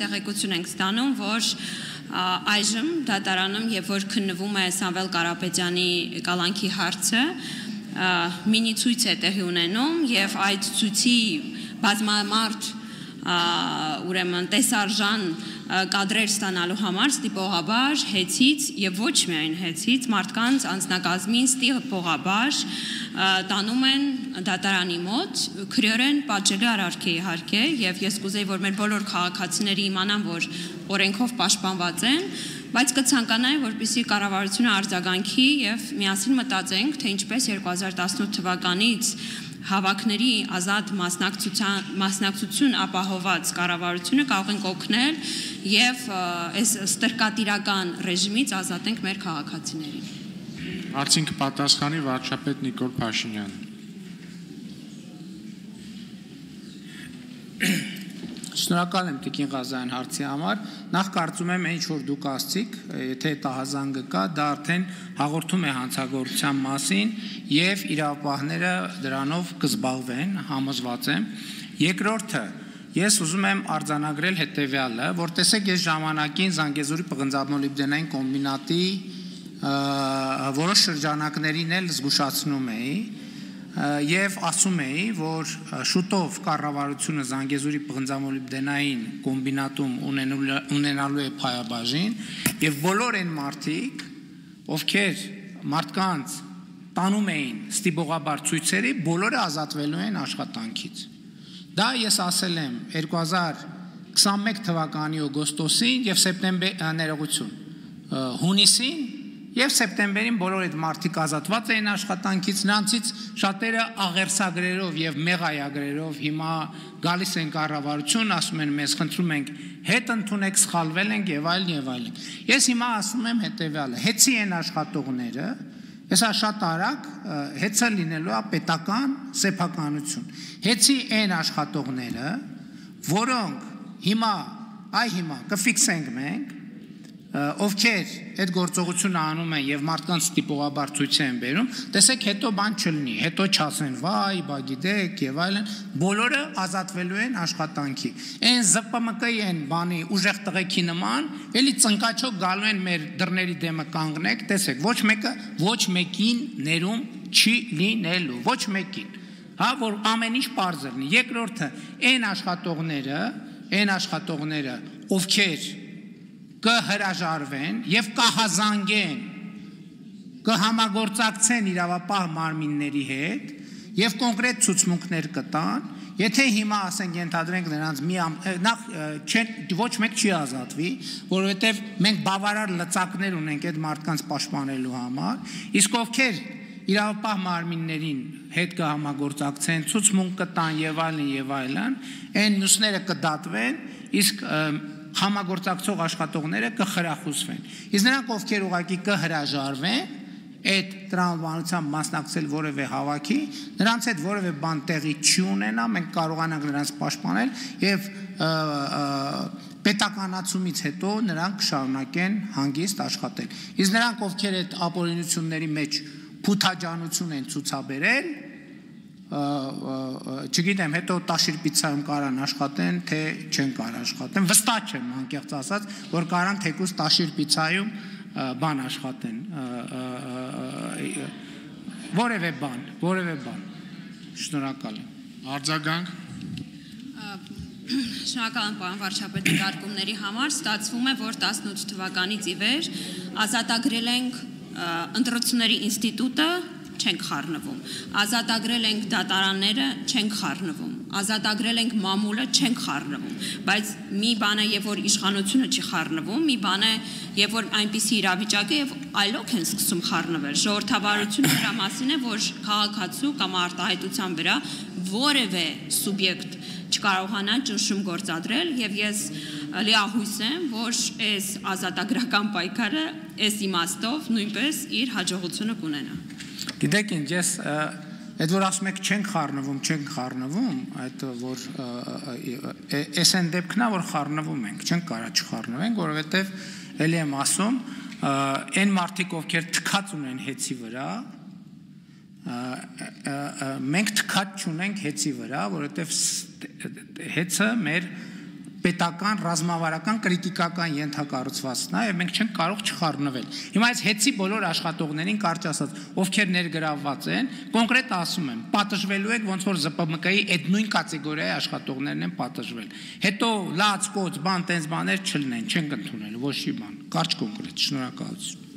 տեղեկություն ենք ստանում, որ այժմ դատարանում, երբ որ քննվում է Սամվել Կարապետյանի կալանքի հարցը, մինի ցույց է տեղի ունենում եւ այդ ցույցի բազմամարդ ուրեմն տեսարժան կադրեր ստանալու համար ստիպողաբար հեծից եւ ոչ միայն հեծից մարդկանց անձնակազմին ստիպողաբար տանում են դատարանի մոտ քրեորեն պատժելու արարք է իհարկե եւ ես կուզեի որ մեր բոլոր քաղաքացիները իմանան որ օրենքով պաշտպանված են բայց կցանկանայի որպեսզի կառավարությունը արձագանքի եւ միասին մտածենք թե ինչպես 2018 թվականից հավաքների ազատ մասնակցություն ապահոված կառավարությունը կարող են օգնել եւ այս ստրկատիրական ռեժիմից ազատենք մեր քաղաքացիներին։ Հարցին կպատասխանի վարչապետ Նիկոլ Փաշինյանը։ Շնորհակալ եմ Տիկին Ղազարյան հարցի համար։ Նախ կարծում եմ ինչ որ դուք ասցիք, եթե տահազանգը կա, դա արդեն հաղորդում է հանցագործության մասին եւ իրավապահները դրանով կզբաղվեն, համոզված եմ։ Երկրորդը, ես ուզում եմ արձանագրել հետեւյալը, որ տեսեք ես ժամանակին Զանգեզուրի պղնձամոլիբդենային կոմբինատի որոշ շրջանակներին էլ զգուշացնում էի եւ ասում էի, որ շուտով կառավարությունը Զանգեզուրի պղնձամոլիբդենային կոմբինատում ունենալու է փայաբաժին եւ բոլոր այն մարդիկ, ովքեր մարդկանց տանում էին ստիպողաբար ցույցերի, բոլորը ազատվելու են աշխատանքից։ Դա ես ասել եմ 2021 թվականի օգոստոսին եւ հունիսին Եվ սեպտեմբերին բոլոր այդ մարդիկ ազատված էին աշխատանքից, նրանցից շատերը աղերսագրերով եւ մեղայագրերով հիմա գալիս են կառավարություն, ասում են մեզ խնդրում ենք հետ ընդունեք, սխալվել ենք եւ այլն եւ այլն։ Ես հիմա ասում եմ հետեւյալը. հեծի են աշխատողները, հեսա շատ արագ հեծը լինելու է պետական սեփականություն։ Հեծի են աշխատողները, որոնք հիմա կֆիքսենք մենք ովքեր այդ գործողությունը անում են եւ մարդկանց ստիպողաբար ցույց են բերում, տեսեք հետո բան չլինի, հետո չասեն վայ, բա գիտեք եւ այլն, բոլորը ազատվելու են աշխատանքի։ Այն ԶՊՄԿ-ի են բանի ուժեղ տղեկի նման, էլի ծնկաչոք գալու են մեր դռների դեմը կանգնեք, տեսեք, ոչ մեկին ներում չի լինելու, ոչ մեկին։ Հա, որ ամեն ինչ պարզ լինի։ Երկրորդը, այն աշխատողները, ովքեր կհրաժարվեն եւ կհազանգեն, կհամագործակցեն իրավապահ մարմինների հետ եւ կոնկրետ ցուցմունքներ կտան, եթե հիմա ասենք ենթադրենք նրանց ոչ մեկ չի ազատվի, որովհետեւ մենք բավարար լծակներ ունենք այդ մարդկանց պաշտպանելու համար, իսկ ովքեր իրավապահ մարմիններին հետ կհամագործակցեն, ցուցմունք կտան եւ այլն, այն մյուսները կդատվեն, իսկ համագործակցող աշխատողները կխրախուսվեն։ Իսկ նրանք ովքեր ուղղակի կհրաժարվեն այդ տրամաբանությամբ մասնակցել որևէ հավաքի, նրանց հետ որևէ բան տեղի չի ունենա, մենք կարողանանք նրանց պաշտպանել եւ պետականացումից հետո նրանք կշարունակեն հանգիստ աշխատել։ Իսկ նրանք ովքեր այդ ապօրինությունների մեջ փութաջանություն են ցուցաբերել, չգիտեմ, հետո Տաշիր պիցայում կարան աշխատեն, թե չեն կարող աշխատեն, վստահ չեմ անկեղծ ասած, որ կարան թեկուզ Տաշիր պիցայում բան աշխատեն, որևէ բան։ Շնորհակալ եմ։ Արձագանք։ Շնորհակալ եմ պարոն վարչապետ դիտարկումների համար, ստացվում է, որ 18 թվականից ի վեր ազատագրել ենք ընտրությունների ինստիտուտը չենք խառնվում, ազատագրել ենք դատարանները, չենք խառնվում, ազատագրել ենք մամուլը, չենք խառնվում, բայց մի բան է, երբ որ իշխանությունը չի խառնվում, մի բան է, երբ որ այնպիսի իրավիճակ է եւ այլոք են սկսում խառնվել։ Ժողովրդավարությունը դրա մասին է, որ քաղաքացու կամ արտահայտության վրա որևէ սուբյեկտ չկարողանա ճնշում գործադրել եւ ես լիահույս եմ, որ այս ազատագրական պայքարը այս իմաստով նույնպես իր հաջողությունը կունենա։ Գիտեք ինչ, ես այդ որ ասում եք չենք խառնվում, այդ որ այս են դեպքն է, որ խառնվում ենք, չենք կարող չխառնվենք, որովհետև էլի եմ ասում, այն մարդիկ, ովքեր թքած ունեն հեծի վրա, մենք թքած չունենք հեծի վրա, որովհետև հեծը մեր պետական, ռազմավարական, կրիտիկական ենթակառուցվածքն է, եւ մենք չենք կարող չխառնվել։ Հիմա այս հետցի բոլոր աշխատողներին կարճ ասած, ովքեր ներգրավված են, կոնկրետ ասում եմ, պատժվելու եք ոնց որ ԶՊՄԿ-ի այդ նույն կատեգորիայի աշխատողներն են պատժվել։ Հետո լաց, կոց, բան, տենց բաներ չլինեն, չենք ընդունել, ոչ մի բան։ Կարճ կոնկրետ, շնորհակալություն։